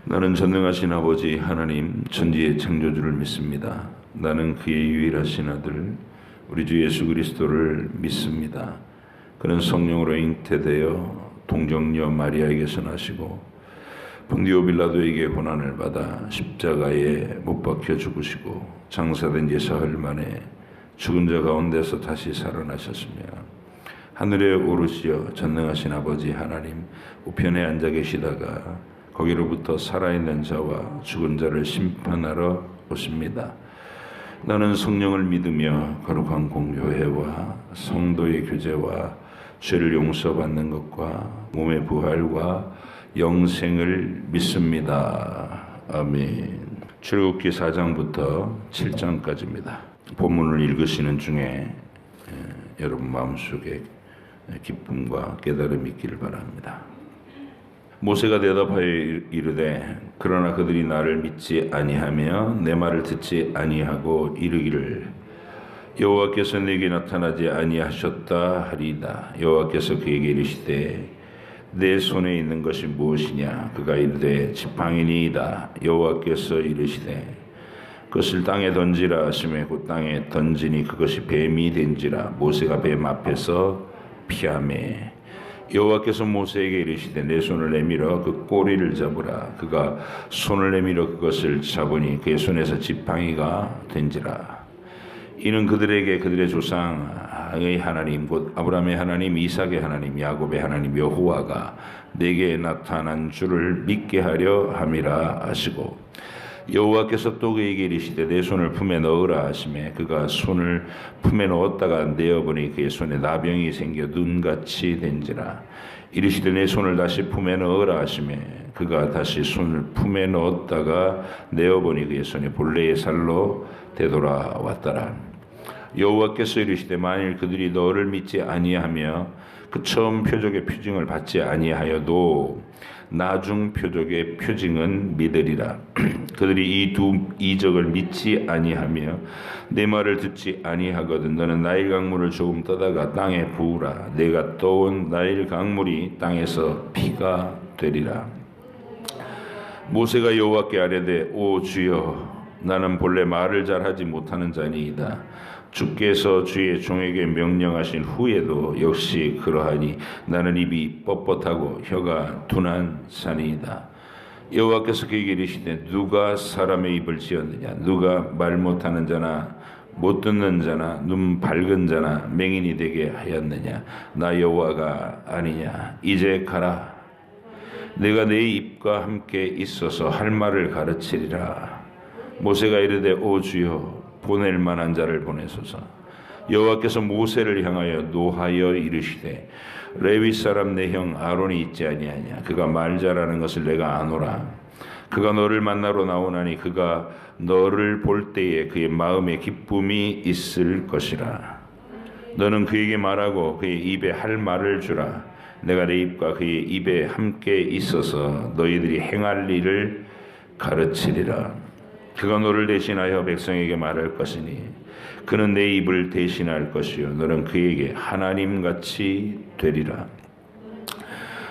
나는 전능하신 아버지 하나님 천지의 창조주를 믿습니다. 나는 그의 유일하신 아들 우리 주 예수 그리스도를 믿습니다. 그는 성령으로 잉태되어 동정녀 마리아에게서 나시고 본디오 빌라도에게 고난을 받아 십자가에 못 박혀 죽으시고 장사된 지 사흘 만에 죽은 자 가운데서 다시 살아나셨으며 하늘에 오르시어 전능하신 아버지 하나님 우편에 앉아 계시다가 거기로부터 살아있는 자와 죽은 자를 심판하러 오십니다. 나는 성령을 믿으며 거룩한 공교회와 성도의 교제와 죄를 용서받는 것과 몸의 부활과 영생을 믿습니다. 아멘. 출애굽기 4장부터 7장까지입니다. 본문을 읽으시는 중에 여러분 마음속에 기쁨과 깨달음이 있기를 바랍니다. 모세가 대답하여 이르되 그러나 그들이 나를 믿지 아니하며 내 말을 듣지 아니하고 이르기를 여호와께서 내게 나타나지 아니하셨다 하리이다. 여호와께서 그에게 이르시되 내 손에 있는 것이 무엇이냐? 그가 이르되 지팡이니이다. 여호와께서 이르시되 그것을 땅에 던지라 하시매 곧 땅에 던지니 그것이 뱀이 된지라. 모세가 뱀 앞에서 피하매 여호와께서 모세에게 이르시되 내 손을 내밀어 그 꼬리를 잡으라. 그가 손을 내밀어 그것을 잡으니 그의 손에서 지팡이가 된지라. 이는 그들에게 그들의 조상의 하나님 곧 아브라함의 하나님 이삭의 하나님 야곱의 하나님 여호와가 내게 나타난 줄을 믿게 하려 함이라 하시고 여호와께서 또 그에게 이르시되 내 손을 품에 넣으라 하시매 그가 손을 품에 넣었다가 내어보니 그의 손에 나병이 생겨 눈같이 된지라. 이르시되 내 손을 다시 품에 넣으라 하시매 그가 다시 손을 품에 넣었다가 내어보니 그의 손이 본래의 살로 되돌아왔더라. 여호와께서 이르시되 만일 그들이 너를 믿지 아니하며 그 처음 표적의 표징을 받지 아니하여도 나중 표적의 표징은 믿으리라. 그들이 이 두 이적을 믿지 아니하며 내 말을 듣지 아니하거든 너는 나일 강물을 조금 떠다가 땅에 부으라. 내가 떠온 나일 강물이 땅에서 피가 되리라. 모세가 여호와께 아뢰되 오 주여 나는 본래 말을 잘하지 못하는 자니이다. 주께서 주의 종에게 명령하신 후에도 역시 그러하니 나는 입이 뻣뻣하고 혀가 둔한 자니이다. 여호와께서 그에게 이르시되 누가 사람의 입을 지었느냐? 누가 말 못하는 자나 못 듣는 자나 눈 밝은 자나 맹인이 되게 하였느냐? 나 여호와가 아니냐? 이제 가라. 내가 내 입과 함께 있어서 할 말을 가르치리라. 모세가 이르되 오 주여 보낼 만한 자를 보내소서. 여호와께서 모세를 향하여 노하여 이르시되 레위 사람 내 형 아론이 있지 아니하냐? 그가 말 잘하는 것을 내가 아노라. 그가 너를 만나러 나오나니 그가 너를 볼 때에 그의 마음에 기쁨이 있을 것이라. 너는 그에게 말하고 그의 입에 할 말을 주라. 내가 내 입과 그의 입에 함께 있어서 너희들이 행할 일을 가르치리라. 그가 너를 대신하여 백성에게 말할 것이니 그는 내 입을 대신할 것이요 너는 그에게 하나님같이 되리라.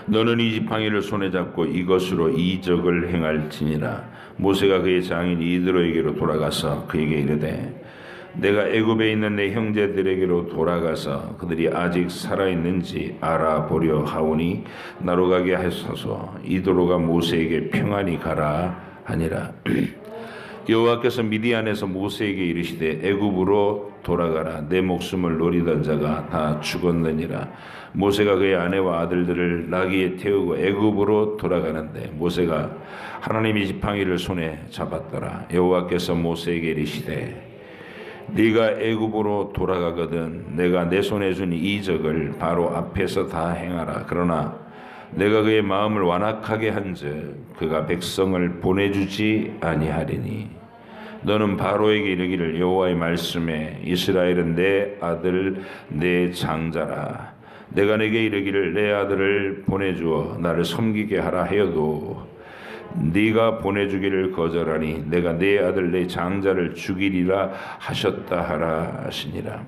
너는 이 지팡이를 손에 잡고 이것으로 이적을 행할지니라. 모세가 그의 장인 이드로에게로 돌아가서 그에게 이르되 내가 애굽에 있는 내 형제들에게로 돌아가서 그들이 아직 살아있는지 알아보려 하오니 나로 가게 하소서. 이드로가 모세에게 평안히 가라 하니라. 여호와께서 미디안에서 모세에게 이르시되 애굽으로 돌아가라. 내 목숨을 노리던 자가 다 죽었느니라. 모세가 그의 아내와 아들들을 나귀에 태우고 애굽으로 돌아가는데 모세가 하나님의 지팡이를 손에 잡았더라. 여호와께서 모세에게 이르시되 네가 애굽으로 돌아가거든 내가 내 손에 준 이적을 바로 앞에서 다 행하라. 그러나 내가 그의 마음을 완악하게 한즉 그가 백성을 보내주지 아니하리니 너는 바로에게 이르기를 여호와의 말씀에 이스라엘은 내 아들 내 장자라. 내가 내게 이르기를 내 아들을 보내주어 나를 섬기게 하라 하여도 네가 보내주기를 거절하니 내가 내 아들 내 장자를 죽이리라 하셨다 하라 하시니라.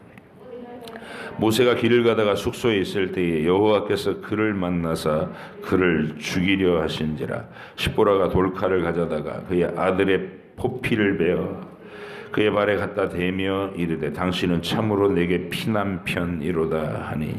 모세가 길을 가다가 숙소에 있을 때에 여호와께서 그를 만나사 그를 죽이려 하신지라. 십보라가 돌칼을 가져다가 그의 아들의 포피를 베어 그의 발에 갖다 대며 이르되 당신은 참으로 내게 피남편이로다 하니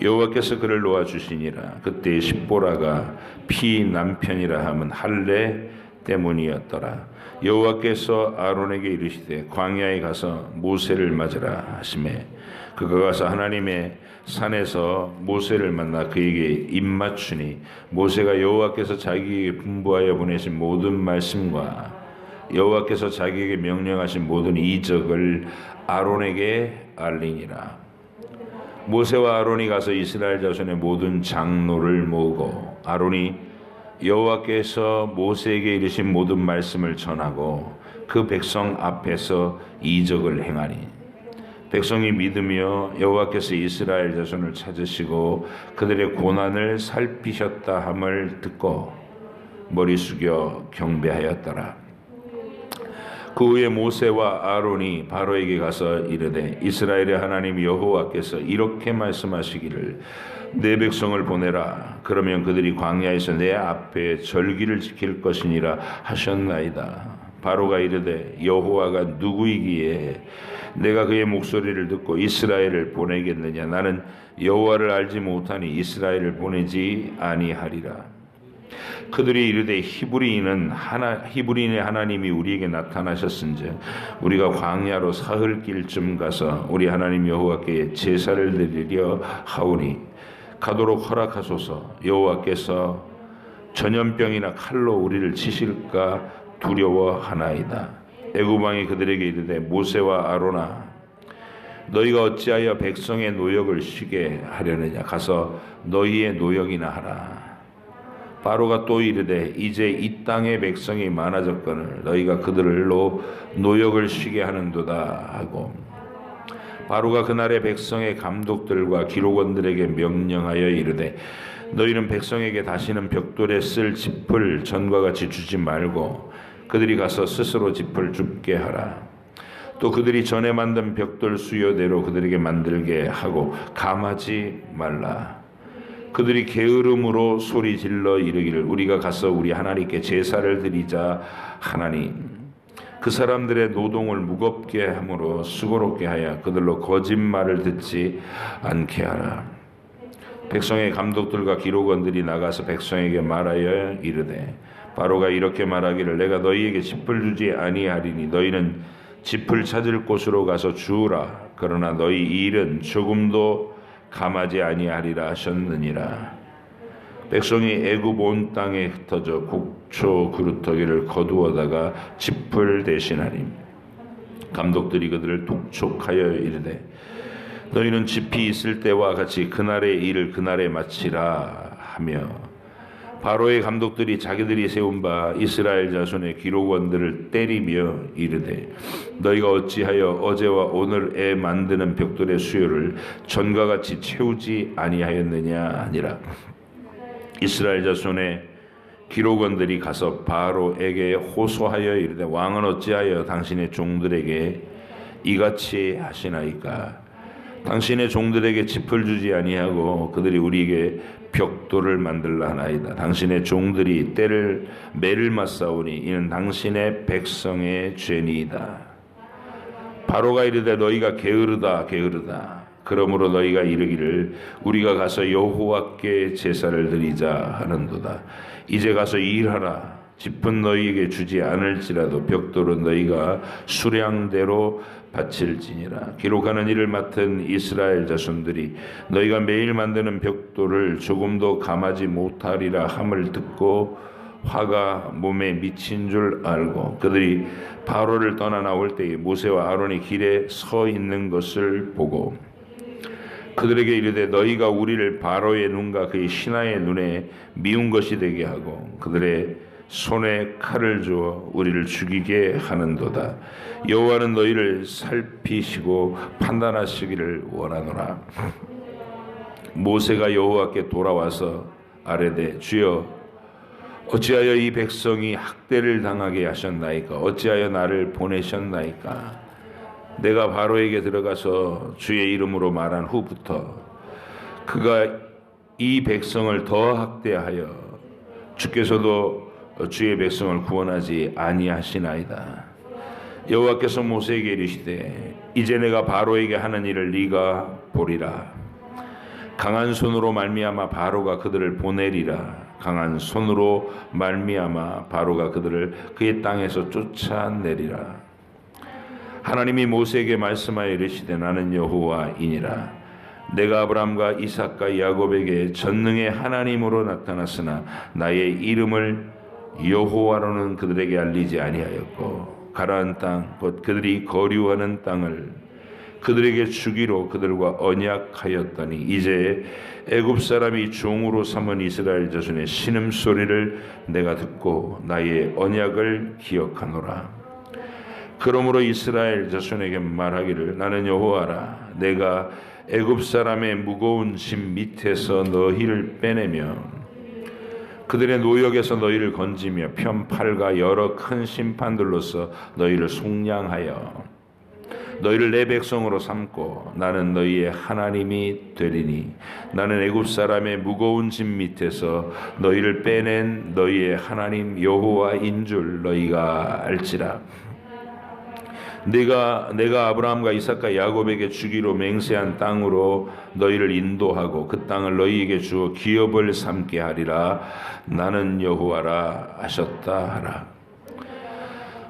여호와께서 그를 놓아 주시니라. 그때 십보라가 피남편이라 함은 할례 때문이었더라. 여호와께서 아론에게 이르시되 광야에 가서 모세를 맞으라 하시매 그가 가서 하나님의 산에서 모세를 만나 그에게 입맞추니 모세가 여호와께서 자기에게 분부하여 보내신 모든 말씀과 여호와께서 자기에게 명령하신 모든 이적을 아론에게 알리니라. 모세와 아론이 가서 이스라엘 자손의 모든 장로를 모으고 아론이 여호와께서 모세에게 이르신 모든 말씀을 전하고 그 백성 앞에서 이적을 행하니 백성이 믿으며 여호와께서 이스라엘 자손을 찾으시고 그들의 고난을 살피셨다 함을 듣고 머리 숙여 경배하였더라. 그 후에 모세와 아론이 바로에게 가서 이르되 이스라엘의 하나님 여호와께서 이렇게 말씀하시기를 내 백성을 보내라. 그러면 그들이 광야에서 내 앞에 절기를 지킬 것이니라 하셨나이다. 바로가 이르되 여호와가 누구이기에 내가 그의 목소리를 듣고 이스라엘을 보내겠느냐. 나는 여호와를 알지 못하니 이스라엘을 보내지 아니하리라. 그들이 이르되 히브리인의 하나님이 우리에게 나타나셨은즉 우리가 광야로 사흘길쯤 가서 우리 하나님 여호와께 제사를 드리려 하오니 가도록 허락하소서. 여호와께서 전염병이나 칼로 우리를 치실까 두려워하나이다. 애굽 왕이 그들에게 이르되 모세와 아론아 너희가 어찌하여 백성의 노역을 쉬게 하려느냐. 가서 너희의 노역이나 하라. 바로가 또 이르되 이제 이 땅의 백성이 많아졌거늘 너희가 그들로 노역을 쉬게 하는도다 하고 바로가 그날의 백성의 감독들과 기록원들에게 명령하여 이르되 너희는 백성에게 다시는 벽돌에 쓸 짚을 전과 같이 주지 말고 그들이 가서 스스로 짚을 줍게 하라. 또 그들이 전에 만든 벽돌 수요대로 그들에게 만들게 하고 감하지 말라. 그들이 게으름으로 소리 질러 이르기를 우리가 가서 우리 하나님께 제사를 드리자 하나니 그 사람들의 노동을 무겁게 함으로 수고롭게 하여 그들로 거짓말을 듣지 않게 하라. 백성의 감독들과 기록원들이 나가서 백성에게 말하여 이르되 바로가 이렇게 말하기를 내가 너희에게 짚을 주지 아니하리니 너희는 짚을 찾을 곳으로 가서 주우라. 그러나 너희 일은 조금도 감하지 아니하리라 하셨느니라. 백성이 애굽 온 땅에 흩어져 곡초 그루터기를 거두어다가 짚을 대신하니 감독들이 그들을 독촉하여 이르되 너희는 짚이 있을 때와 같이 그날의 일을 그날에 마치라 하며 바로의 감독들이 자기들이 세운 바 이스라엘 자손의 기록원들을 때리며 이르되 너희가 어찌하여 어제와 오늘에 만드는 벽돌의 수요를 전과 같이 채우지 아니하였느냐 하니라. 이스라엘 자손의 기록원들이 가서 바로에게 호소하여 이르되 왕은 어찌하여 당신의 종들에게 이같이 하시나이까. 당신의 종들에게 짚을 주지 아니하고 그들이 우리에게 벽돌을 만들라 하나이다. 당신의 종들이 매를 맞사오니 이는 당신의 백성의 죄니이다. 바로가 이르되 너희가 게으르다. 그러므로 너희가 이르기를 우리가 가서 여호와께 제사를 드리자 하는도다. 이제 가서 일하라. 짚은 너희에게 주지 않을지라도 벽돌은 너희가 수량대로 바칠지니라. 기록하는 일을 맡은 이스라엘 자손들이 너희가 매일 만드는 벽돌을 조금도 감하지 못하리라 함을 듣고 화가 몸에 미친 줄 알고 그들이 바로를 떠나 나올 때에 모세와 아론이 길에 서 있는 것을 보고 그들에게 이르되 너희가 우리를 바로의 눈과 그의 신하의 눈에 미운 것이 되게 하고 그들의 손에 칼을 주어 우리를 죽이게 하는도다. 여호와는 너희를 살피시고 판단하시기를 원하노라. 모세가 여호와께 돌아와서 아뢰되 주여 어찌하여 이 백성이 학대를 당하게 하셨나이까. 어찌하여 나를 보내셨나이까. 내가 바로에게 들어가서 주의 이름으로 말한 후부터 그가 이 백성을 더 학대하여 주께서도 주의 백성을 구원하지 아니하시나이다. 여호와께서 모세에게 이르시되 이제 내가 바로에게 하는 일을 네가 보리라. 강한 손으로 말미암아 바로가 그들을 보내리라. 강한 손으로 말미암아 바로가 그들을 그의 땅에서 쫓아내리라. 하나님이 모세에게 말씀하여 이르시되 나는 여호와이니라. 내가 아브라함과 이삭과 야곱에게 전능의 하나님으로 나타났으나 나의 이름을 여호와로는 그들에게 알리지 아니하였고 가나안 땅 곧 그들이 거류하는 땅을 그들에게 주기로 그들과 언약하였더니 이제 애굽 사람이 종으로 삼은 이스라엘 자손의 신음소리를 내가 듣고 나의 언약을 기억하노라. 그러므로 이스라엘 자손에게 말하기를 나는 여호와라. 내가 애굽 사람의 무거운 짐 밑에서 너희를 빼내며 그들의 노역에서 너희를 건지며 편팔과 여러 큰 심판들로서 너희를 속량하여 너희를 내 백성으로 삼고 나는 너희의 하나님이 되리니 나는 애굽 사람의 무거운 짐 밑에서 너희를 빼낸 너희의 하나님 여호와인 줄 너희가 알지라. 내가 아브라함과 이삭과 야곱에게 주기로 맹세한 땅으로 너희를 인도하고 그 땅을 너희에게 주어 기업을 삼게 하리라. 나는 여호와라 하셨다 하라.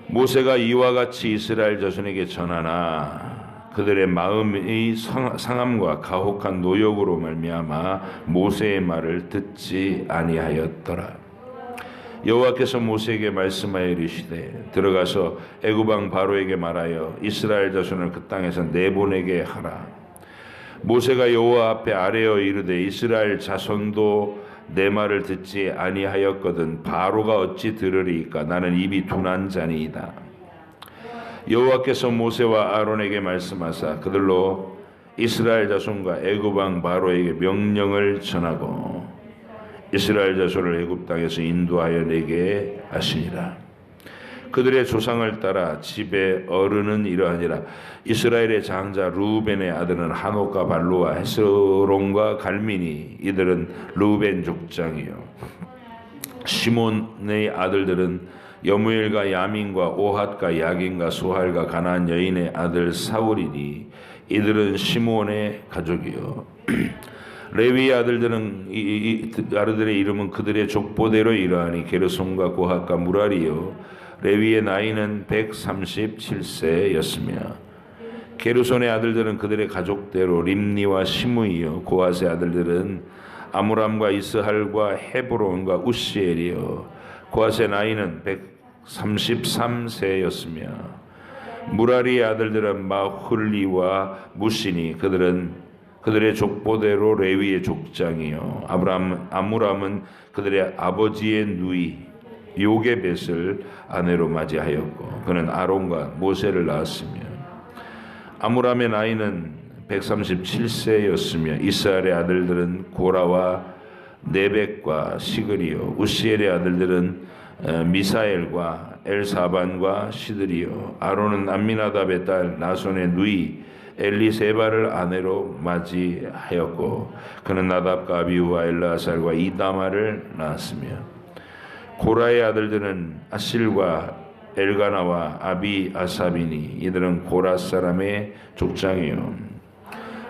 모세가 이와 같이 이스라엘 자손에게 전하나 그들의 마음의 상함과 가혹한 노역으로 말미암아 모세의 말을 듣지 아니하였더라. 여호와께서 모세에게 말씀하여 이르시되 들어가서 애굽 왕 바로에게 말하여 이스라엘 자손을 그 땅에서 내보내게 하라. 모세가 여호와 앞에 아뢰어 이르되 이스라엘 자손도 내 말을 듣지 아니하였거든 바로가 어찌 들으리이까. 나는 입이 둔한 자니이다. 여호와께서 모세와 아론에게 말씀하사 그들로 이스라엘 자손과 애굽 왕 바로에게 명령을 전하고 이스라엘 자손을 애굽 땅에서 인도하여 내게 하시니라. 그들의 조상을 따라 집의 어른은 이러하니라. 이스라엘의 장자 루벤의 아들은 하노과 발루와 헤스론과 갈미니 이들은 루벤 족장이요. 시몬의 아들들은 여무엘과 야민과 오핫과 야긴과 소할과 가나안 여인의 아들 사울이니 이들은 시몬의 가족이요. 레위의 아들들의 이름은 그들의 족보대로 이러하니 게르솜과 고핫과 무라리요. 레위의 나이는 137세였으며 게르손의 아들들은 그들의 가족대로 림니와 시므이요. 고핫의 아들들은 아므람과 이스할과 헤브론과 우시엘이요. 고핫의 나이는 133세였으며 무라리의 아들들은 마훌리와 무시니 그들의 족보대로 레위의 족장이요. 아므람은 그들의 아버지의 누이 요게벳을 아내로 맞이하였고 그는 아론과 모세를 낳았으며 아므람의 나이는 137세였으며 이스라엘의 아들들은 고라와 네벡과 시그리요. 우시엘의 아들들은 미사엘과 엘사반과 시드리요. 아론은 암미나답의 딸 나손의 누이 엘리세바를 아내로 맞이하였고 그는 나답과 아비후와 엘르아살과 이다마를 낳았으며 고라의 아들들은 아실과 엘가나와 아비아삽이니 이들은 고라 사람의 족장이요.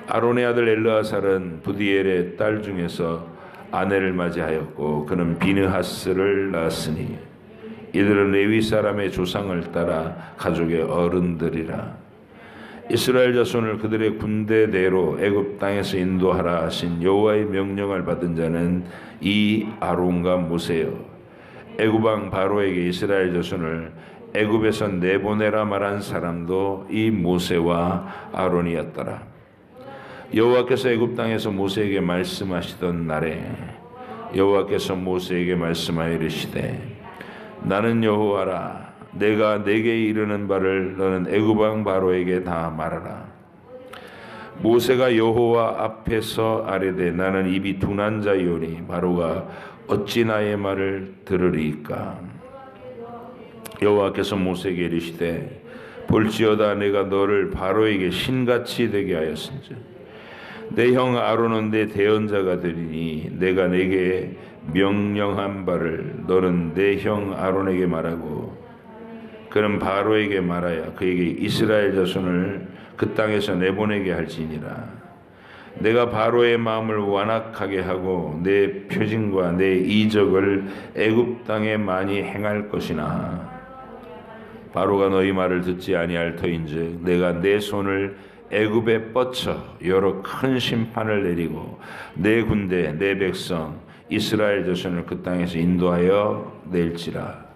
아론의 아들 엘르아살은 부디엘의 딸 중에서 아내를 맞이하였고 그는 비느하스를 낳았으니 이들은 레위 사람의 조상을 따라 가족의 어른들이라. 이스라엘 자손을 그들의 군대대로 애굽 땅에서 인도하라 하신 여호와의 명령을 받은 자는 이 아론과 모세요. 애굽 왕 바로에게 이스라엘 자손을 애굽에서 내보내라 말한 사람도 이 모세와 아론이었더라. 여호와께서 애굽 땅에서 모세에게 말씀하시던 날에 여호와께서 모세에게 말씀하여 이르시되 나는 여호와라. 내가 내게 이르는 바를 너는 애굽 왕 바로에게 다 말하라. 모세가 여호와 앞에서 아뢰되 나는 입이 둔한 자이오니 바로가 어찌 나의 말을 들으리이까. 여호와께서 모세에게 이르시되 볼지어다 내가 너를 바로에게 신같이 되게 하였은즉 내 형 아론은 내 대언자가 되리니 내가 내게 명령한 바를 너는 내 형 아론에게 말하고 그는 바로에게 말하여 그에게 이스라엘 자손을 그 땅에서 내보내게 할지니라. 내가 바로의 마음을 완악하게 하고 내 표징과 내 이적을 애굽 땅에 많이 행할 것이나 바로가 너희 말을 듣지 아니할 터인즉 내가 내 손을 애굽에 뻗쳐 여러 큰 심판을 내리고 내 군대 내 백성 이스라엘 자손을 그 땅에서 인도하여 낼지라.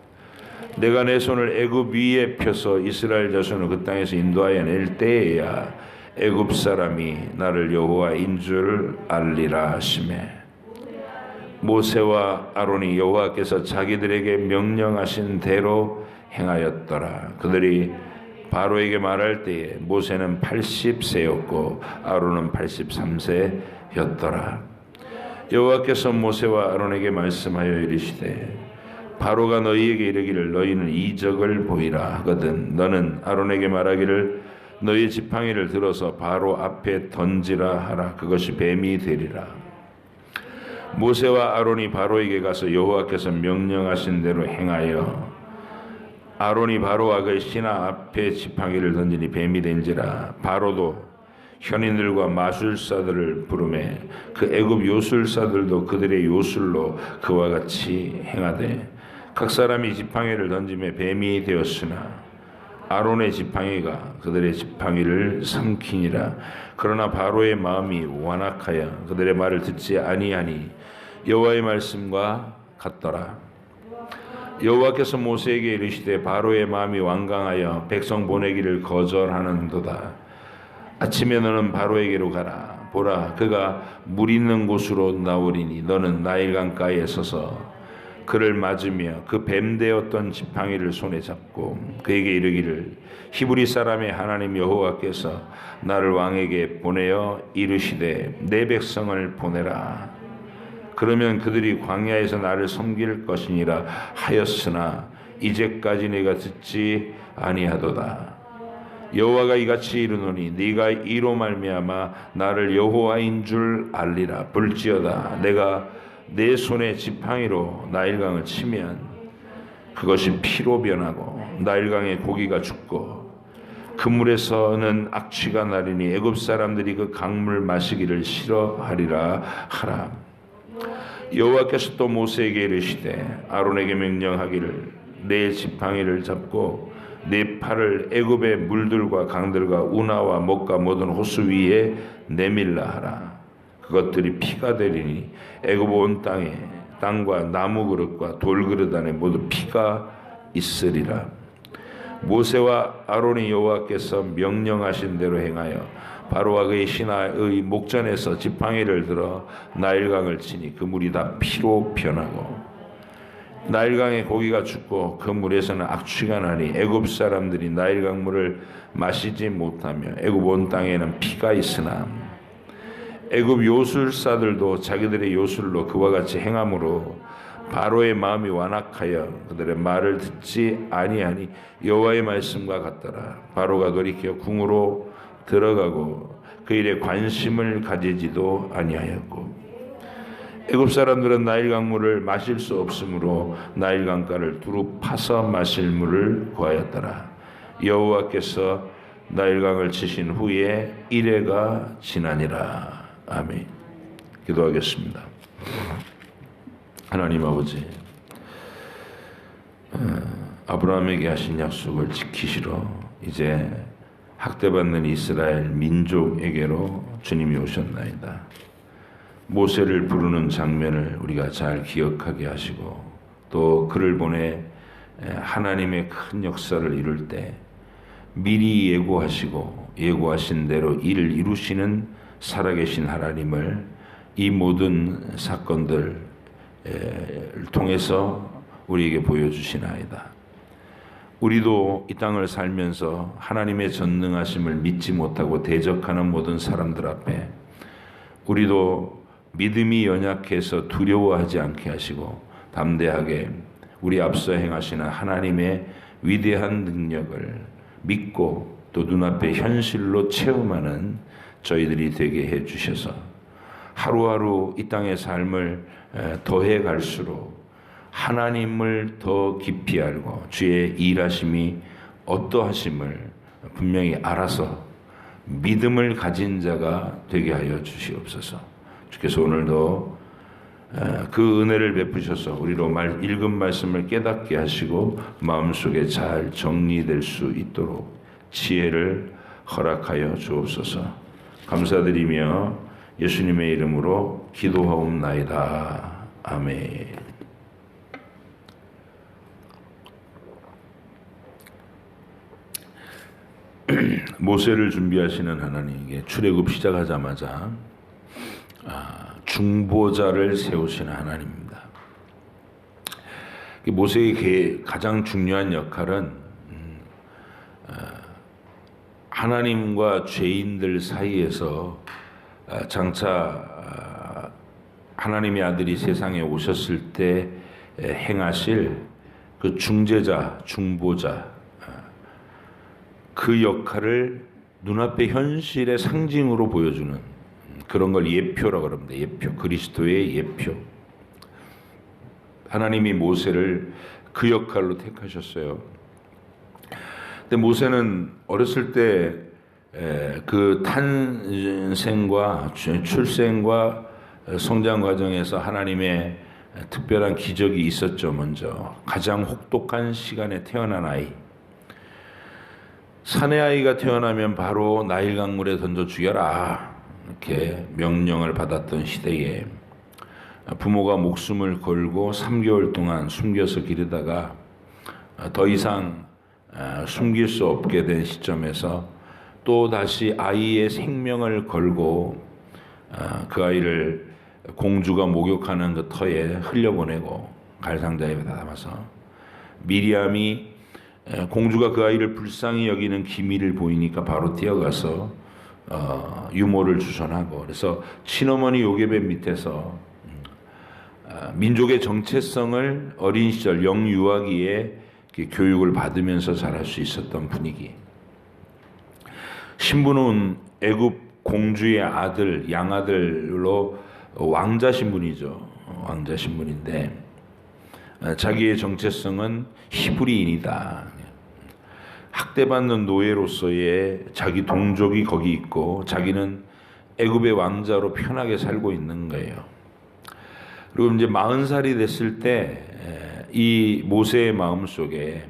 내가 내 손을 애굽 위에 펴서 이스라엘 자손을 그 땅에서 인도하여 낼 때에야 애굽 사람이 나를 여호와인 줄 알리라 하시매 모세와 아론이 여호와께서 자기들에게 명령하신 대로 행하였더라. 그들이 바로에게 말할 때에 모세는 80세였고 아론은 83세였더라. 여호와께서 모세와 아론에게 말씀하여 이르시되 바로가 너희에게 이르기를 너희는 이적을 보이라 하거든 너는 아론에게 말하기를 너희 지팡이를 들어서 바로 앞에 던지라 하라. 그것이 뱀이 되리라. 모세와 아론이 바로에게 가서 여호와께서 명령하신 대로 행하여 아론이 바로와 그의 신하 앞에 지팡이를 던지니 뱀이 된지라. 바로도 현인들과 마술사들을 부르매 그 애굽 요술사들도 그들의 요술로 그와 같이 행하되 각 사람이 지팡이를 던지며 뱀이 되었으나 아론의 지팡이가 그들의 지팡이를 삼키니라. 그러나 바로의 마음이 완악하여 그들의 말을 듣지 아니하니 여호와의 말씀과 같더라. 여호와께서 모세에게 이르시되 바로의 마음이 완강하여 백성 보내기를 거절하는도다. 아침에 너는 바로에게로 가라. 보라 그가 물 있는 곳으로 나오리니 너는 나일 강가에 서서 그를 맞으며 그 뱀되었던 지팡이를 손에 잡고 그에게 이르기를 히브리 사람의 하나님 여호와께서 나를 왕에게 보내어 이르시되 내 백성을 보내라. 그러면 그들이 광야에서 나를 섬길 것이니라 하였으나 이제까지 내가 듣지 아니하도다. 여호와가 이같이 이르노니 네가 이로 말미암아 나를 여호와인 줄 알리라. 볼지어다 내가 내 손에 지팡이로 나일강을 치면 그것이 피로 변하고 나일강의 고기가 죽고 그 물에서는 악취가 나리니 애굽 사람들이 그 강물 마시기를 싫어하리라 하라. 여호와께서 또 모세에게 이르시되 아론에게 명령하기를 내 지팡이를 잡고 내 팔을 애굽의 물들과 강들과 운하와 목과 모든 호수 위에 내밀라 하라. 그것들이 피가 되리니 애굽 온 땅에 땅과 나무 그릇과 돌 그릇 안에 모두 피가 있으리라. 모세와 아론이 여호와께서 명령하신 대로 행하여 바로와 그의 신하의 목전에서 지팡이를 들어 나일강을 치니 그 물이 다 피로 변하고 나일강의 고기가 죽고 그 물에서는 악취가 나니 애굽 사람들이 나일강 물을 마시지 못하며 애굽 온 땅에는 피가 있으나 애굽 요술사들도 자기들의 요술로 그와 같이 행함으로 바로의 마음이 완악하여 그들의 말을 듣지 아니하니 여호와의 말씀과 같더라. 바로가 돌이켜 궁으로 들어가고 그 일에 관심을 가지지도 아니하였고 애굽 사람들은 나일강 물을 마실 수 없으므로 나일강가를 두루 파서 마실 물을 구하였더라. 여호와께서 나일강을 치신 후에 이레가 지나니라. 아멘. 기도하겠습니다. 하나님 아버지, 아브라함에게 하신 약속을 지키시러 이제 학대받는 이스라엘 민족에게로 주님이 오셨나이다. 모세를 부르는 장면을 우리가 잘 기억하게 하시고 또 그를 보내 하나님의 큰 역사를 이룰 때 미리 예고하시고 예고하신 대로 이를 이루시는 살아계신 하나님을 이 모든 사건들을 통해서 우리에게 보여주시나이다. 우리도 이 땅을 살면서 하나님의 전능하심을 믿지 못하고 대적하는 모든 사람들 앞에 우리도 믿음이 연약해서 두려워하지 않게 하시고 담대하게 우리 앞서 행하시는 하나님의 위대한 능력을 믿고 또 눈앞의 현실로 체험하는 저희들이 되게 해주셔서 하루하루 이 땅의 삶을 더해 갈수록 하나님을 더 깊이 알고 주의 일하심이 어떠하심을 분명히 알아서 믿음을 가진 자가 되게 하여 주시옵소서. 주께서 오늘도 그 은혜를 베푸셔서 우리로 읽은 말씀을 깨닫게 하시고 마음속에 잘 정리될 수 있도록 지혜를 허락하여 주옵소서. 감사드리며 예수님의 이름으로 기도하옵나이다. 아멘. 모세를 준비하시는 하나님에게 출애굽 시작하자마자 중보자를 세우시는 하나님입니다. 모세의 가장 중요한 역할은 하나님과 죄인들 사이에서 장차 하나님의 아들이 세상에 오셨을 때 행하실 그 중재자, 중보자, 그 역할을 눈앞의 현실의 상징으로 보여주는 그런 걸 예표라고 합니다. 예표, 그리스도의 예표. 하나님이 모세를 그 역할로 택하셨어요. 근데 모세는 어렸을 때 그 탄생과 출생과 성장 과정에서 하나님의 특별한 기적이 있었죠. 먼저 가장 혹독한 시간에 태어난 아이. 사내 아이가 태어나면 바로 나일 강물에 던져 죽여라 이렇게 명령을 받았던 시대에 부모가 목숨을 걸고 3개월 동안 숨겨서 기르다가 더 이상 숨길 수 없게 된 시점에서 또 다시 아이의 생명을 걸고 그 아이를 공주가 목욕하는 그 터에 흘려보내고 갈상자에 담아서 미리암이 공주가 그 아이를 불쌍히 여기는 기미를 보이니까 바로 뛰어가서 유모를 주선하고, 그래서 친어머니 요괴뱀 밑에서 민족의 정체성을 어린 시절 영유아기에 교육을 받으면서 자랄 수 있었던 분위기. 신부는 애굽 공주의 아들, 양아들로 왕자 신분이죠. 왕자 신분인데 자기의 정체성은 히브리인이다. 학대받는 노예로서의 자기 동족이 거기 있고 자기는 애굽의 왕자로 편하게 살고 있는 거예요. 그리고 이제 40살이 됐을 때 이 모세의 마음속에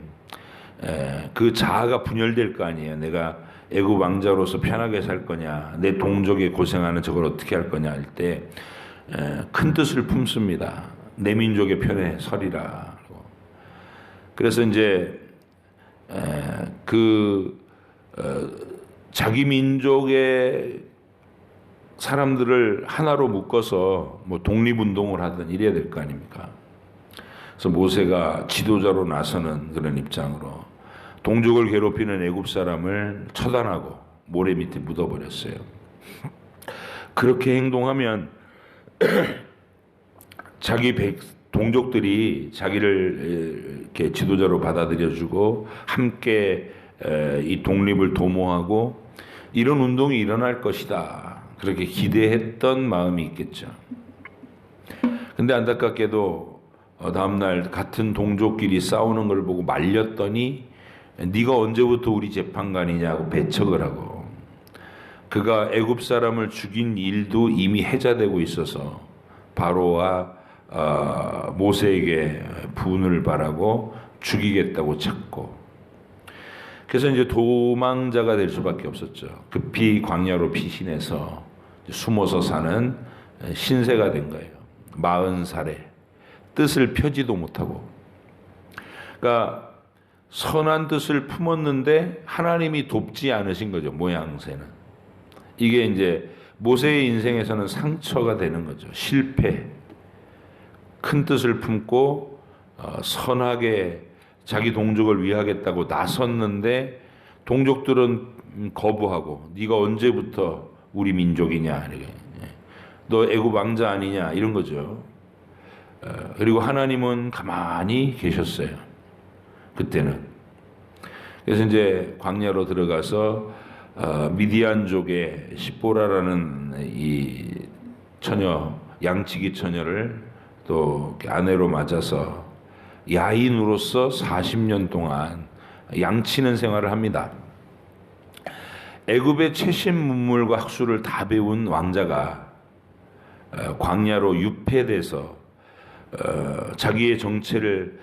그 자아가 분열될 거 아니에요. 내가 애굽 왕자로서 편하게 살 거냐, 내 동족이 고생하는 저걸 어떻게 할 거냐 할 때 큰 뜻을 품습니다. 내 민족의 편에 서리라. 그래서 이제 자기 민족의 사람들을 하나로 묶어서 뭐 독립운동을 하든 이래야 될 거 아닙니까? 그래서 모세가 지도자로 나서는 그런 입장으로 동족을 괴롭히는 애굽 사람을 처단하고 모래 밑에 묻어버렸어요. 그렇게 행동하면 자기 동족들이 자기를 이렇게 지도자로 받아들여주고 함께 이 독립을 도모하고 이런 운동이 일어날 것이다. 그렇게 기대했던 마음이 있겠죠. 근데 안타깝게도 다음날 같은 동족끼리 싸우는 걸 보고 말렸더니 네가 언제부터 우리 재판관이냐고 배척을 하고, 그가 애굽 사람을 죽인 일도 이미 해자되고 있어서 바로와 모세에게 분을 바라고 죽이겠다고 찾고, 그래서 이제 도망자가 될 수밖에 없었죠. 급히 광야로 피신해서 숨어서 사는 신세가 된 거예요. 40살에 뜻을 펴지도 못하고. 그러니까 선한 뜻을 품었는데 하나님이 돕지 않으신 거죠. 모양새는. 이게 이제 모세의 인생에서는 상처가 되는 거죠. 실패. 큰 뜻을 품고 선하게 자기 동족을 위하겠다고 나섰는데 동족들은 거부하고 네가 언제부터 우리 민족이냐, 너 애굽 왕자 아니냐 이런 거죠. 그리고 하나님은 가만히 계셨어요. 그때는. 그래서 이제 광야로 들어가서 미디안족의 십보라라는 이 처녀, 양치기 처녀를 또 아내로 맞아서 야인으로서 40년 동안 양치는 생활을 합니다. 애굽의 최신 문물과 학술을 다 배운 왕자가 광야로 유폐돼서 자기의 정체를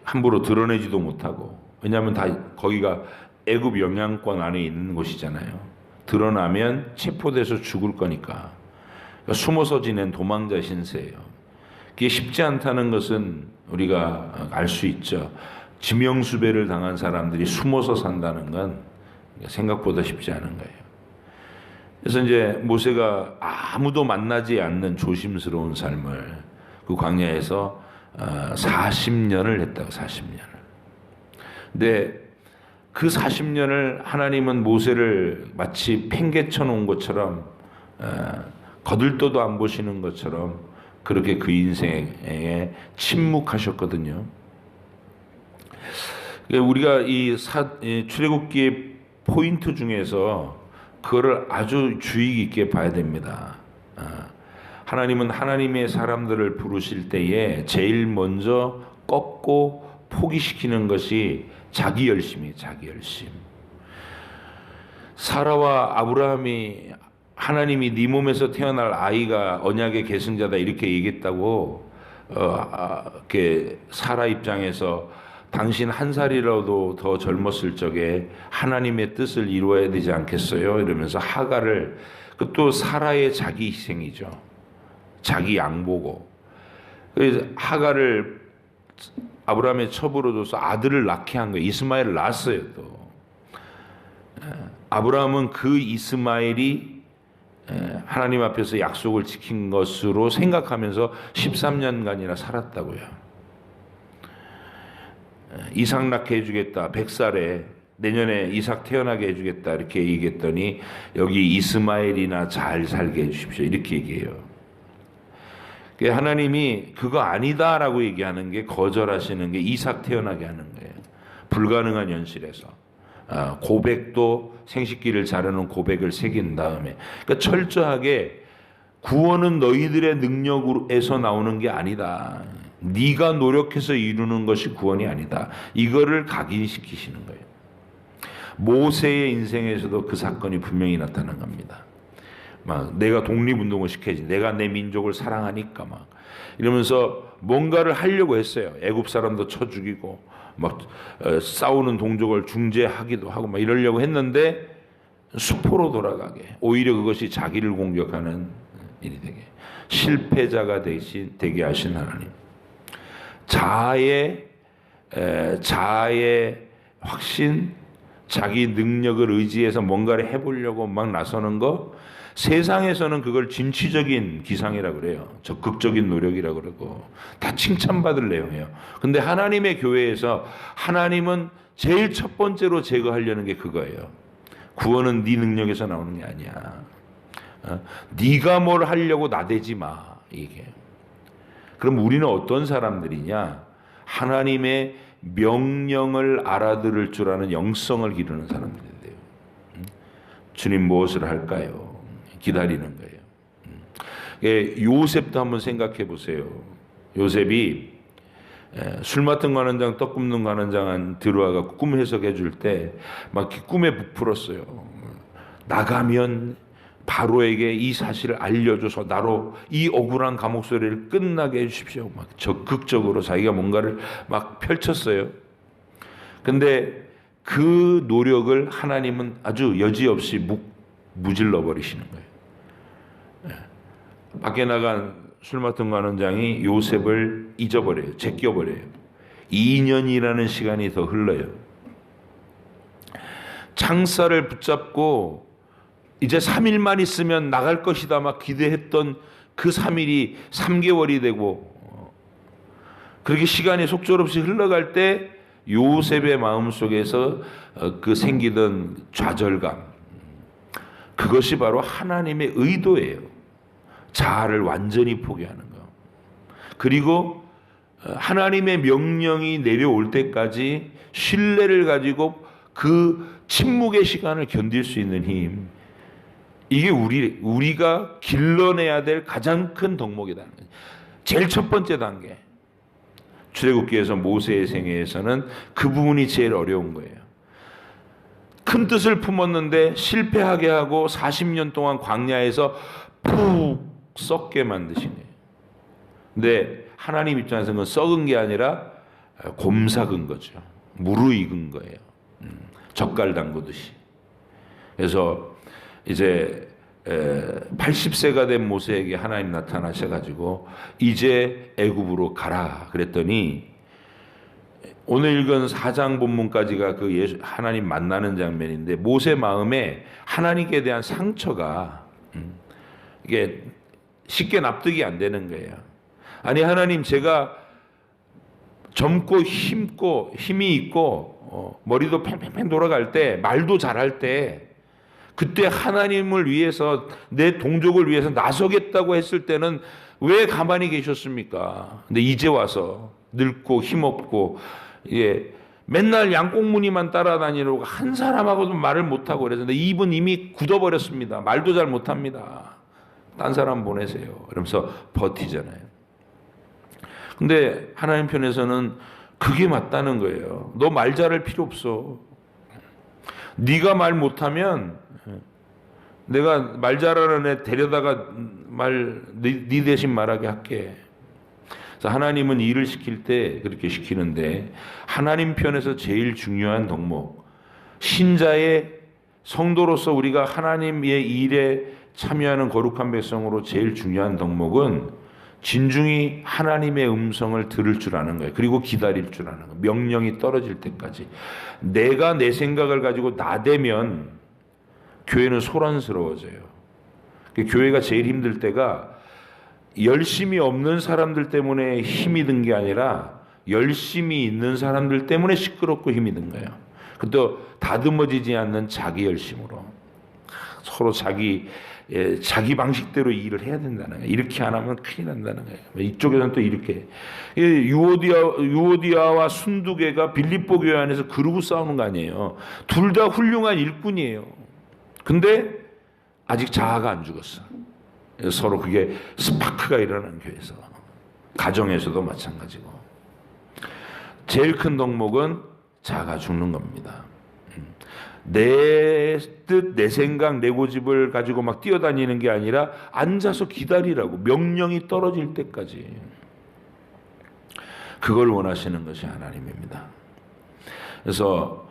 함부로 드러내지도 못하고, 왜냐하면 다 거기가 애굽 영향권 안에 있는 곳이잖아요. 드러나면 체포돼서 죽을 거니까. 그러니까 숨어서 지낸 도망자 신세예요. 그게 쉽지 않다는 것은 우리가 알 수 있죠. 지명수배를 당한 사람들이 숨어서 산다는 건 생각보다 쉽지 않은 거예요. 그래서 이제 모세가 아무도 만나지 않는 조심스러운 삶을 그 광야에서 40년을 했다고. 40년을. 근데 그 40년을 하나님은 모세를 마치 팽개쳐 놓은 것처럼, 거들떠도 안 보시는 것처럼 그렇게 그 인생에 침묵하셨거든요. 우리가 이 출애굽기의 포인트 중에서 그거를 아주 주의 깊게 봐야 됩니다. 하나님은 하나님의 사람들을 부르실 때에 제일 먼저 꺾고 포기시키는 것이 자기 열심이에요. 자기 열심. 사라와 아브라함이 하나님이 네 몸에서 태어날 아이가 언약의 계승자다 이렇게 얘기했다고, 이렇게 사라 입장에서 당신 한 살이라도 더 젊었을 적에 하나님의 뜻을 이루어야 되지 않겠어요? 이러면서 하갈을, 그것도 사라의 자기 희생이죠. 자기 양보고. 그래서 하갈을 아브라함의 첩으로 줘서 아들을 낳게 한 거예요. 이스마엘을 낳았어요. 또 아브라함은 그 이스마엘이 하나님 앞에서 약속을 지킨 것으로 생각하면서 13년간이나 살았다고요. 이삭 낳게 해주겠다. 100살에 내년에 이삭 태어나게 해주겠다. 이렇게 얘기했더니 여기 이스마엘이나 잘 살게 해주십시오. 이렇게 얘기해요. 하나님이 그거 아니다라고 얘기하는 게, 거절하시는 게 이삭 태어나게 하는 거예요. 불가능한 현실에서. 고백도 생식기를 자르는 고백을 새긴 다음에. 그러니까 철저하게 구원은 너희들의 능력에서 나오는 게 아니다. 네가 노력해서 이루는 것이 구원이 아니다. 이거를 각인시키시는 거예요. 모세의 인생에서도 그 사건이 분명히 나타난 겁니다. 막 내가 독립운동을 시켜야지, 내가 내 민족을 사랑하니까 막 이러면서 뭔가를 하려고 했어요. 애굽 사람도 쳐 죽이고 막 싸우는 동족을 중재하기도 하고 막 이러려고 했는데 수포로 돌아가게, 오히려 그것이 자기를 공격하는 일이 되게, 실패자가 되게 하신 하나님. 자아의 확신, 자기 능력을 의지해서 뭔가를 해보려고 막 나서는 거, 세상에서는 그걸 진취적인 기상이라고 그래요. 적극적인 노력이라고 그러고 다 칭찬받을 내용이에요. 근데 하나님의 교회에서 하나님은 제일 첫 번째로 제거하려는 게 그거예요. 구원은 네 능력에서 나오는 게 아니야. 네가 뭘 하려고 나대지 마. 이게. 그럼 우리는 어떤 사람들이냐? 하나님의 명령을 알아들을 줄 아는 영성을 기르는 사람들이 돼요. 주님 무엇을 할까요? 기다리는 거예요. 요셉도 한번 생각해 보세요. 요셉이 술 맡은 관원장, 떡 굽는 관원장 들어와가 꿈 해석해 줄 때 막 꿈에 부풀었어요. 나가면 바로에게 이 사실을 알려줘서 나로 이 억울한 감옥 소리를 끝나게 해주십시오. 막 적극적으로 자기가 뭔가를 막 펼쳤어요. 근데 그 노력을 하나님은 아주 여지없이 무질러 버리시는 거예요. 밖에 나간 술 맡은 관원장이 요셉을 잊어버려요. 제껴버려요. 2년이라는 시간이 더 흘러요. 창살을 붙잡고 이제 3일만 있으면 나갈 것이다 막 기대했던 그 3일이 3개월이 되고, 그렇게 시간이 속절없이 흘러갈 때 요셉의 마음속에서 그 생기던 좌절감, 그것이 바로 하나님의 의도예요. 자아를 완전히 포기하는 거. 그리고 하나님의 명령이 내려올 때까지 신뢰를 가지고 그 침묵의 시간을 견딜 수 있는 힘, 이게 우리가 길러내야 될 가장 큰 덕목이라는 거예요. 제일 첫 번째 단계. 출애굽기에서 모세의 생애에서는 그 부분이 제일 어려운 거예요. 큰 뜻을 품었는데 실패하게 하고 40년 동안 광야에서 푹 썩게 만드시네요. 근데 하나님 입장에서는 그건 썩은 게 아니라 곰삭은 거죠. 무르익은 거예요. 젓갈 담그듯이. 그래서 이제 80세가 된 모세에게 하나님 나타나셔가지고 이제 애굽으로 가라 그랬더니 오늘 읽은 4장 본문까지가 그 하나님 만나는 장면인데 모세 마음에 하나님께 대한 상처가 이게 쉽게 납득이 안 되는 거예요. 아니 하나님, 제가 젊고 힘이 있고 머리도 팽팽팽 돌아갈 때, 말도 잘할 때, 그때 하나님을 위해서, 내 동족을 위해서 나서겠다고 했을 때는 왜 가만히 계셨습니까? 근데 이제 와서 늙고 힘없고 맨날 양꽁무니만 따라다니려고 한 사람하고도 말을 못하고 그랬는데 입은 이미 굳어버렸습니다. 말도 잘 못합니다. 딴 사람 보내세요. 이러면서 버티잖아요. 근데 하나님 편에서는 그게 맞다는 거예요. 너 말 잘할 필요 없어. 네가 말 못하면 내가 말 잘하는 애 데려다가 네 대신 말하게 할게. 그래서 하나님은 일을 시킬 때 그렇게 시키는데, 하나님 편에서 제일 중요한 덕목, 신자의 성도로서 우리가 하나님의 일에 참여하는 거룩한 백성으로 제일 중요한 덕목은 진중히 하나님의 음성을 들을 줄 아는 거예요. 그리고 기다릴 줄 아는 거예요. 명령이 떨어질 때까지. 내가 내 생각을 가지고 나대면 교회는 소란스러워져요. 교회가 제일 힘들 때가 열심이 없는 사람들 때문에 힘이 든 게 아니라 열심이 있는 사람들 때문에 시끄럽고 힘이 든 거예요. 그것도 다듬어지지 않는 자기 열심으로 서로 자기 방식대로 일을 해야 된다는 거예요. 이렇게 안 하면 큰일 난다는 거예요. 이쪽에서는 또 이렇게. 유오디아와 순두개가 빌립보 교회 안에서 그러고 싸우는 거 아니에요. 둘 다 훌륭한 일꾼이에요. 근데 아직 자아가 안 죽었어. 서로 그게 스파크가 일어나는 교회에서, 가정에서도 마찬가지고. 제일 큰 덕목은 자아가 죽는 겁니다. 내 뜻, 내 생각, 내 고집을 가지고 막 뛰어다니는 게 아니라 앉아서 기다리라고, 명령이 떨어질 때까지. 그걸 원하시는 것이 하나님입니다. 그래서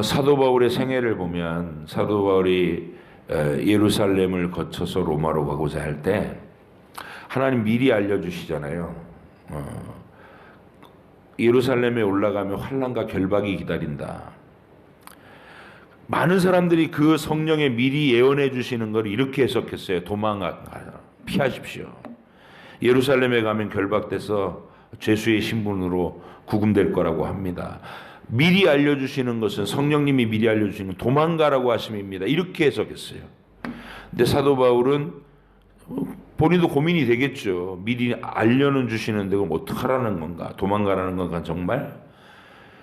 사도 바울의 생애를 보면, 사도 바울이 예루살렘을 거쳐서 로마로 가고자 할 때 하나님 미리 알려주시잖아요. 예루살렘에 올라가면 환난과 결박이 기다린다. 많은 사람들이 그 성령에 미리 예언해 주시는 걸 이렇게 해석했어요. 피하십시오. 예루살렘에 가면 결박돼서 죄수의 신분으로 구금될 거라고 합니다. 미리 알려주시는 것은, 성령님이 미리 알려주시는 건 도망가라고 하심입니다. 이렇게 해석했어요. 근데 사도 바울은 본인도 고민이 되겠죠. 미리 알려는 주시는데 그럼 어떡하라는 건가? 도망가라는 건가 정말?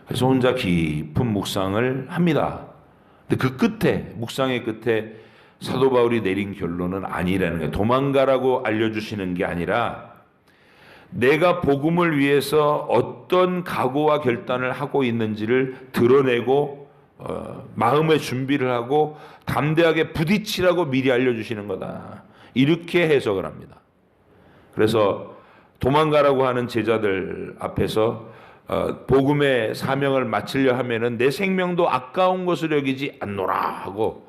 그래서 혼자 깊은 묵상을 합니다. 근데 그 끝에, 묵상의 끝에 사도 바울이 내린 결론은 아니라는 거예요. 도망가라고 알려주시는 게 아니라 내가 복음을 위해서 어떤 각오와 결단을 하고 있는지를 드러내고 마음의 준비를 하고 담대하게 부딪히라고 미리 알려주시는 거다. 이렇게 해석을 합니다. 그래서 도망가라고 하는 제자들 앞에서 복음의 사명을 마치려 하면은 내 생명도 아까운 것을 여기지 않노라 하고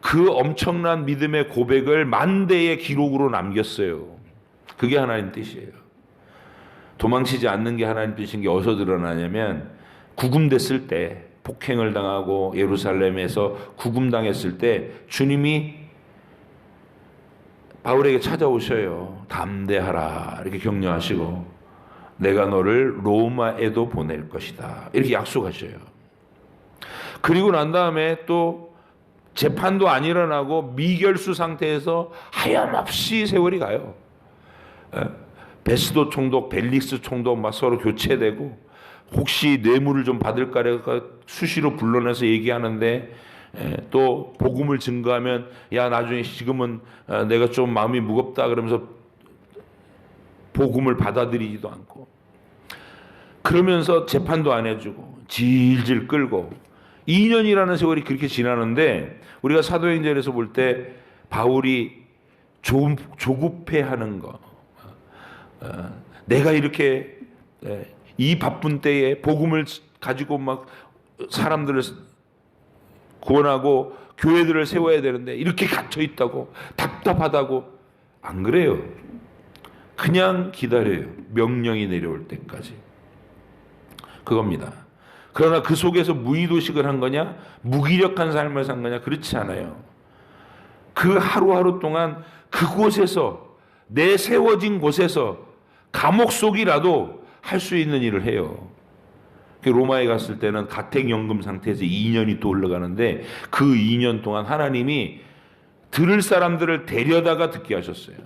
그 엄청난 믿음의 고백을 만대의 기록으로 남겼어요. 그게 하나님 뜻이에요. 도망치지 않는 게 하나님 뜻인 게 어디서 드러나냐면, 구금됐을 때, 폭행을 당하고 예루살렘에서 구금당했을 때 주님이 바울에게 찾아오셔요. 담대하라 이렇게 격려하시고, 내가 너를 로마에도 보낼 것이다 이렇게 약속하셔요. 그리고 난 다음에 또 재판도 안 일어나고 미결수 상태에서 하염없이 세월이 가요. 베스도 총독, 벨릭스 총독 막 서로 교체되고 혹시 뇌물을 좀 받을까 수시로 불러내서 얘기하는데 또 복음을 증거하면 야 나중에 지금은 내가 좀 마음이 무겁다 그러면서 복음을 받아들이지도 않고 그러면서 재판도 안 해주고 질질 끌고 2년이라는 세월이 그렇게 지나는데 우리가 사도행전에서 볼 때 바울이 조급해하는 거 내가 이렇게 이 바쁜 때에 복음을 가지고 막 사람들을 구원하고 교회들을 세워야 되는데 이렇게 갇혀 있다고 답답하다고 안 그래요. 그냥 기다려요. 명령이 내려올 때까지. 그겁니다. 그러나 그 속에서 무의도식을 한 거냐? 무기력한 삶을 산 거냐? 그렇지 않아요. 그 하루하루 동안 그곳에서 내세워진 곳에서 감옥 속이라도 할 수 있는 일을 해요. 로마에 갔을 때는 가택연금 상태에서 2년이 또 흘러가는데 그 2년 동안 하나님이 들을 사람들을 데려다가 듣게 하셨어요.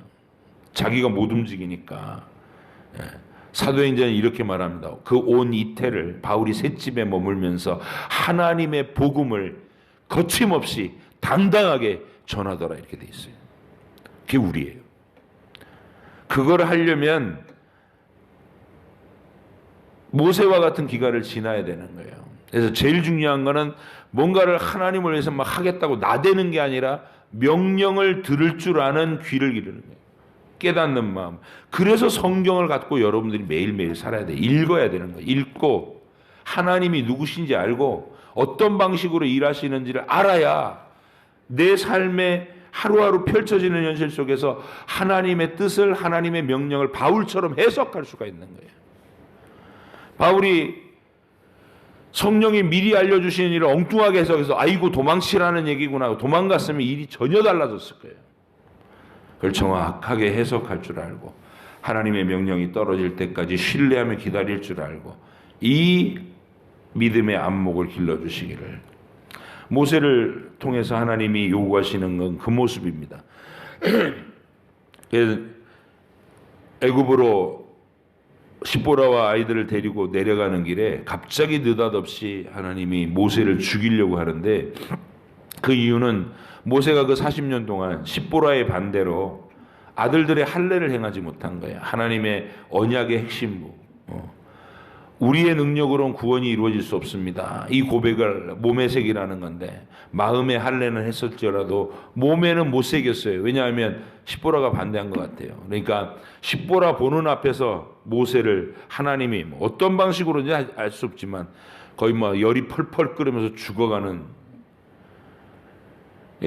자기가 못 움직이니까. 사도행전은 이렇게 말합니다. 그 온 이태를 바울이 셋집에 머물면서 하나님의 복음을 거침없이 당당하게 전하더라 이렇게 돼 있어요. 그게 우리예요. 그걸 하려면 모세와 같은 기간을 지나야 되는 거예요. 그래서 제일 중요한 거는 뭔가를 하나님을 위해서 막 하겠다고 나대는 게 아니라 명령을 들을 줄 아는 귀를 기르는 거예요. 깨닫는 마음. 그래서 성경을 갖고 여러분들이 매일매일 살아야 돼요. 읽어야 되는 거예요. 읽고 하나님이 누구신지 알고 어떤 방식으로 일하시는지를 알아야 내 삶에 하루하루 펼쳐지는 현실 속에서 하나님의 뜻을 하나님의 명령을 바울처럼 해석할 수가 있는 거예요. 바울이 성령이 미리 알려주시는 일을 엉뚱하게 해석해서 아이고 도망치라는 얘기구나 도망갔으면 일이 전혀 달라졌을 거예요. 그걸 정확하게 해석할 줄 알고 하나님의 명령이 떨어질 때까지 신뢰하며 기다릴 줄 알고 이 믿음의 안목을 길러주시기를. 모세를 통해서 하나님이 요구하시는 건 그 모습입니다. 애굽으로 십보라와 아이들을 데리고 내려가는 길에 갑자기 느닷없이 하나님이 모세를 죽이려고 하는데 그 이유는 모세가 그 40년 동안 십보라의 반대로 아들들의 할례를 행하지 못한 거예요. 하나님의 언약의 핵심부. 우리의 능력으로는 구원이 이루어질 수 없습니다. 이 고백을 몸에 새기라는 건데 마음의 할례는 했을지라도 몸에는 못 새겼어요. 왜냐하면 십보라가 반대한 것 같아요. 그러니까 십보라 보는 앞에서 모세를 하나님이 어떤 방식으로인지 알 수 없지만 거의 뭐 열이 펄펄 끓으면서 죽어가는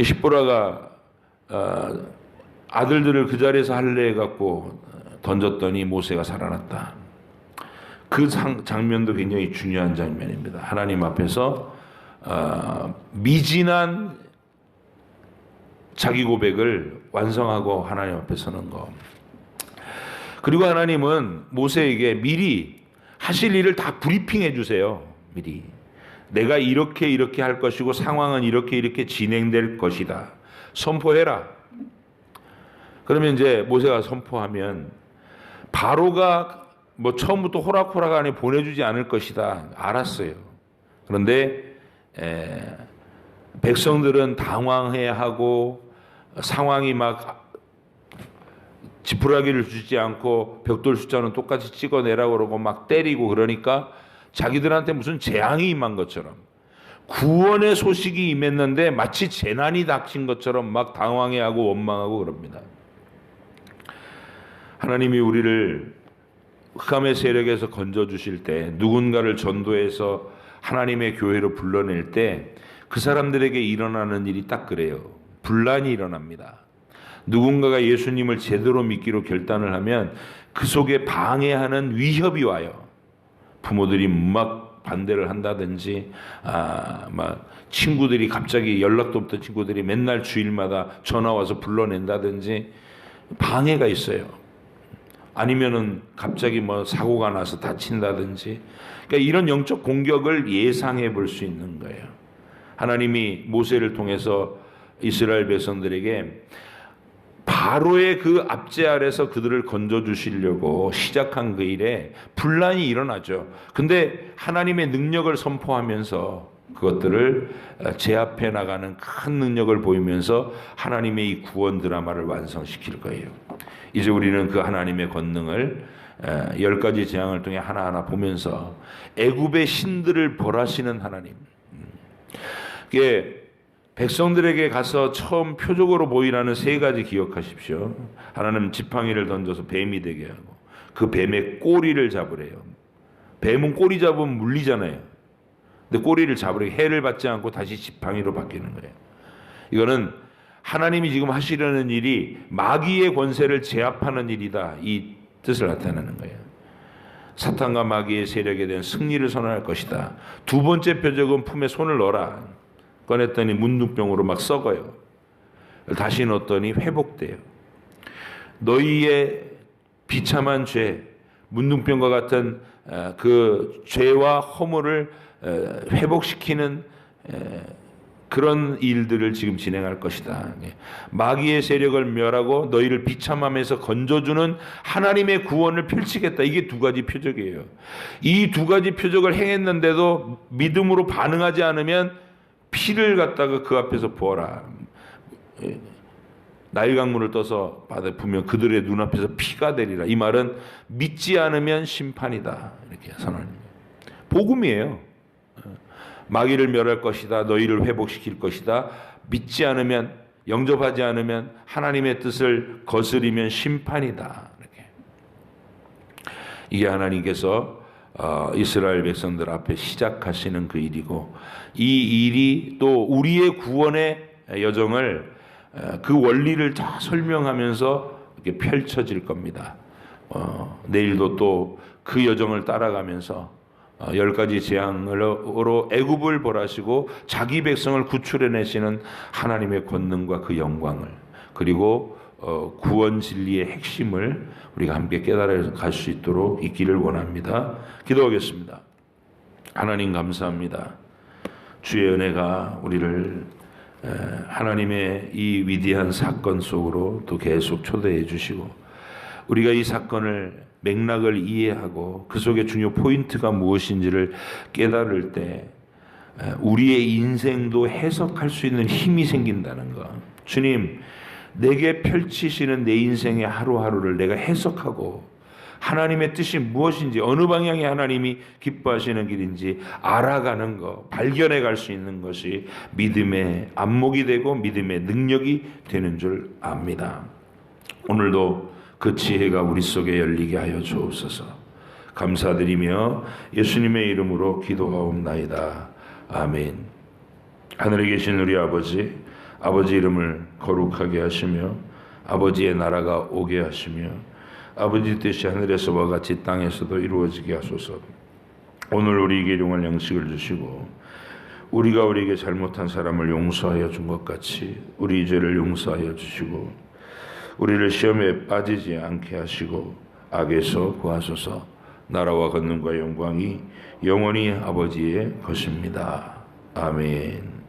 십보라가 아들들을 그 자리에서 할례해갖고 던졌더니 모세가 살아났다. 그 장면도 굉장히 중요한 장면입니다. 하나님 앞에서 미진한 자기 고백을 완성하고 하나님 앞에 서는 거. 그리고 하나님은 모세에게 미리 하실 일을 다 브리핑해 주세요. 미리. 내가 이렇게 할 것이고 상황은 이렇게 진행될 것이다. 선포해라. 그러면 이제 모세가 선포하면 바로가 뭐 처음부터 호락호락 안에 보내주지 않을 것이다. 알았어요. 그런데 백성들은 당황해하고 상황이 막 지푸라기를 주지 않고 벽돌 숫자는 똑같이 찍어내라고 그러고 막 때리고 그러니까 자기들한테 무슨 재앙이 임한 것처럼 구원의 소식이 임했는데 마치 재난이 닥친 것처럼 막 당황해하고 원망하고 그럽니다. 하나님이 우리를 흑암의 세력에서 건져주실 때 누군가를 전도해서 하나님의 교회로 불러낼 때 그 사람들에게 일어나는 일이 딱 그래요. 분란이 일어납니다. 누군가가 예수님을 제대로 믿기로 결단을 하면 그 속에 방해하는 위협이 와요. 부모들이 막 반대를 한다든지 막 친구들이 갑자기 연락도 없던 친구들이 맨날 주일마다 전화 와서 불러낸다든지 방해가 있어요. 아니면은 갑자기 뭐 사고가 나서 다친다든지. 그러니까 이런 영적 공격을 예상해 볼 수 있는 거예요. 하나님이 모세를 통해서 이스라엘 백성들에게 바로의 그 압제 아래서 그들을 건져주시려고 시작한 그 일에 분란이 일어나죠. 근데 하나님의 능력을 선포하면서 그것들을 제압해 나가는 큰 능력을 보이면서 하나님의 이 구원 드라마를 완성시킬 거예요. 이제 우리는 그 하나님의 권능을 10가지 재앙을 통해 하나하나 보면서 애굽의 신들을 벌하시는 하나님, 이게 백성들에게 가서 처음 표적으로 보이라는 3가지 기억하십시오. 하나는 지팡이를 던져서 뱀이 되게 하고 그 뱀의 꼬리를 잡으래요. 뱀은 꼬리 잡으면 물리잖아요. 근데 꼬리를 잡으래, 해를 받지 않고 다시 지팡이로 바뀌는 거예요. 이거는 하나님이 지금 하시려는 일이 마귀의 권세를 제압하는 일이다, 이 뜻을 나타내는 거예요. 사탄과 마귀의 세력에 대한 승리를 선언할 것이다. 2번째 표적은 품에 손을 넣어라. 꺼냈더니 문둥병으로 막 썩어요. 다시 넣었더니 회복돼요. 너희의 비참한 죄, 문둥병과 같은 그 죄와 허물을 회복시키는 그런 일들을 지금 진행할 것이다. 마귀의 세력을 멸하고 너희를 비참함에서 건져주는 하나님의 구원을 펼치겠다. 이게 2가지 표적이에요. 이 2가지 표적을 행했는데도 믿음으로 반응하지 않으면 피를 갖다가 그 앞에서 부어라. 나일강물을 떠서 바다에 부으면 그들의 눈앞에서 피가 되리라. 이 말은 믿지 않으면 심판이다, 이렇게 선언합니다. 복음이에요. 마귀를 멸할 것이다, 너희를 회복시킬 것이다. 믿지 않으면, 영접하지 않으면, 하나님의 뜻을 거스리면 심판이다, 이렇게. 이게 하나님께서 이스라엘 백성들 앞에 시작하시는 그 일이고, 이 일이 또 우리의 구원의 여정을, 그 원리를 다 설명하면서 이렇게 펼쳐질 겁니다. 내일도 또 그 여정을 따라가면서 10가지 재앙으로 애굽을 벌하시고 자기 백성을 구출해내시는 하나님의 권능과 그 영광을, 그리고 구원 진리의 핵심을 우리가 함께 깨달아 갈 수 있도록 있기를 원합니다. 기도하겠습니다. 하나님 감사합니다. 주의 은혜가 우리를 하나님의 이 위대한 사건 속으로 또 계속 초대해 주시고, 우리가 이 사건을 맥락을 이해하고 그 속의 중요 포인트가 무엇인지를 깨달을 때 우리의 인생도 해석할 수 있는 힘이 생긴다는 것. 주님, 내게 펼치시는 내 인생의 하루하루를 내가 해석하고 하나님의 뜻이 무엇인지, 어느 방향이 하나님이 기뻐하시는 길인지 알아가는 것, 발견해 갈 수 있는 것이 믿음의 안목이 되고 믿음의 능력이 되는 줄 압니다. 오늘도 그 지혜가 우리 속에 열리게 하여 주옵소서. 감사드리며 예수님의 이름으로 기도하옵나이다. 아멘. 하늘에 계신 우리 아버지, 아버지 이름을 거룩하게 하시며 아버지의 나라가 오게 하시며 아버지 뜻이 하늘에서와 같이 땅에서도 이루어지게 하소서. 오늘 우리에게 일용할 양식을 주시고 우리가 우리에게 잘못한 사람을 용서하여 준 것 같이 우리 죄를 용서하여 주시고 우리를 시험에 빠지지 않게 하시고 악에서 구하소서. 나라와 권능과 영광이 영원히 아버지의 것입니다. 아멘.